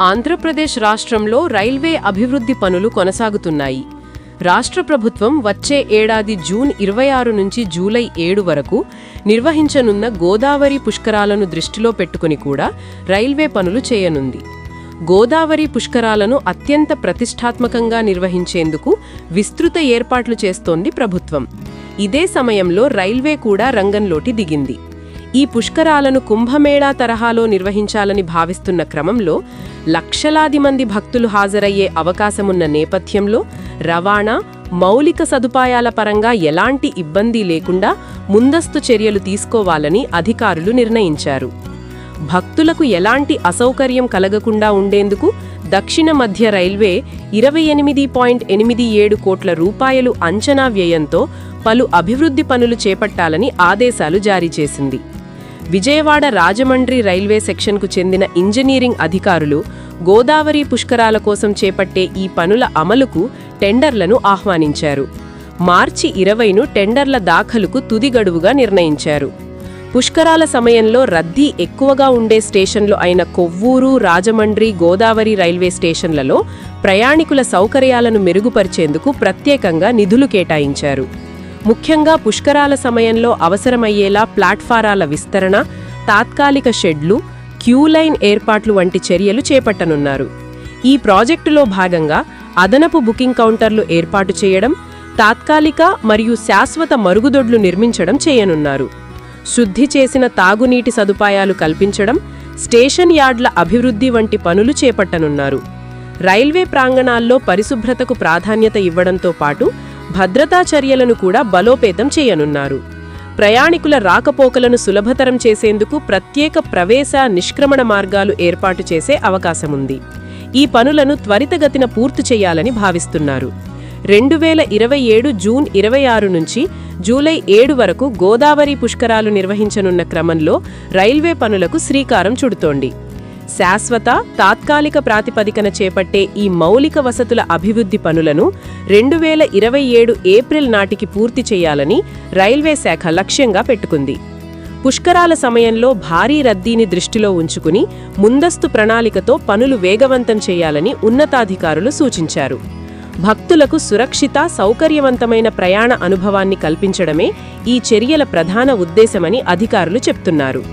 ఆంధ్రప్రదేశ్ రాష్ట్రంలో రైల్వే అభివృద్ధి పనులు కొనసాగుతున్నాయి. రాష్ట్ర ప్రభుత్వం వచ్చే ఏడాది జూన్ 26 నుంచి జూలై 7 వరకు నిర్వహించనున్న గోదావరి పుష్కరాలను దృష్టిలో పెట్టుకుని కూడా రైల్వే పనులు చేయనుంది. గోదావరి పుష్కరాలను అత్యంత ప్రతిష్టాత్మకంగా నిర్వహించేందుకు విస్తృత ఏర్పాట్లు చేస్తోంది ప్రభుత్వం. ఇదే సమయంలో రైల్వే కూడా రంగంలోకి దిగింది. ఈ పుష్కరాలను కుంభమేళా తరహాలో నిర్వహించాలని భావిస్తున్న క్రమంలో లక్షలాది మంది భక్తులు హాజరయ్యే అవకాశమున్న నేపథ్యంలో రవాణా, మౌలిక సదుపాయాల పరంగా ఎలాంటి ఇబ్బంది లేకుండా ముందస్తు చర్యలు తీసుకోవాలని అధికారులు నిర్ణయించారు. భక్తులకు ఎలాంటి అసౌకర్యం కలగకుండా ఉండేందుకు దక్షిణ మధ్య రైల్వే 28.87 కోట్ల రూపాయలు అంచనా వ్యయంతో పలు అభివృద్ధి పనులు చేపట్టాలని ఆదేశాలు జారీ చేసింది. విజయవాడ రాజమండ్రి రైల్వే సెక్షన్కు చెందిన ఇంజనీరింగ్ అధికారులు గోదావరి పుష్కరాల కోసం చేపట్టే ఈ పనుల అమలుకు టెండర్లను ఆహ్వానించారు. మార్చి 20ను టెండర్ల దాఖలుకు తుది గడువుగా నిర్ణయించారు. పుష్కరాల సమయంలో రద్దీ ఎక్కువగా ఉండే స్టేషన్లు అయిన కొవ్వూరు, రాజమండ్రి, గోదావరి రైల్వే స్టేషన్లలో ప్రయాణికుల సౌకర్యాలను మెరుగుపరిచేందుకు ప్రత్యేకంగా నిధులు కేటాయించారు. ముఖ్యంగా పుష్కరాల సమయంలో అవసరమయ్యేలా ప్లాట్ఫారాల విస్తరణ, తాత్కాలిక షెడ్లు, క్యూలైన్ ఏర్పాట్లు వంటి చర్యలు చేపట్టనున్నారు. ఈ ప్రాజెక్టులో భాగంగా అదనపు బుకింగ్ కౌంటర్లు ఏర్పాటు చేయడం, తాత్కాలిక మరియు శాశ్వత మరుగుదొడ్లు నిర్మించడం చేయనున్నారు. శుద్ధి చేసిన తాగునీటి సదుపాయాలు కల్పించడం, స్టేషన్ యార్డ్ల అభివృద్ధి వంటి పనులు చేపట్టనున్నారు. రైల్వే ప్రాంగణాల్లో పరిశుభ్రతకు ప్రాధాన్యత ఇవ్వడంతో పాటు భద్రతా చర్యలను కూడా బలోపేతం చేయనున్నారు. ప్రయాణికుల రాకపోకలను సులభతరం చేసేందుకు ప్రత్యేక ప్రవేశ, నిష్క్రమణ మార్గాలు ఏర్పాటు చేసే అవకాశముంది. ఈ పనులను త్వరితగతిన పూర్తి చేయాలని భావిస్తున్నారు. 2027 జూన్ 26 నుంచి జూలై 7 వరకు గోదావరి పుష్కరాలు నిర్వహించనున్న క్రమంలో రైల్వే పనులకు శ్రీకారం చుడుతోంది. శాశ్వత, తాత్కాలిక ప్రాతిపదికన చేపట్టే ఈ మౌలిక వసతుల అభివృద్ధి పనులను 2027 ఏప్రిల్ నాటికి పూర్తి చేయాలని రైల్వే శాఖ లక్ష్యంగా పెట్టుకుంది. పుష్కరాల సమయంలో భారీ రద్దీని దృష్టిలో ఉంచుకుని ముందస్తు ప్రణాళికతో పనులు వేగవంతం చేయాలని ఉన్నతాధికారులు సూచించారు. భక్తులకు సురక్షిత, సౌకర్యవంతమైన ప్రయాణ అనుభవాన్ని కల్పించడమే ఈ చర్యల ప్రధాన ఉద్దేశమని అధికారులు చెప్తున్నారు.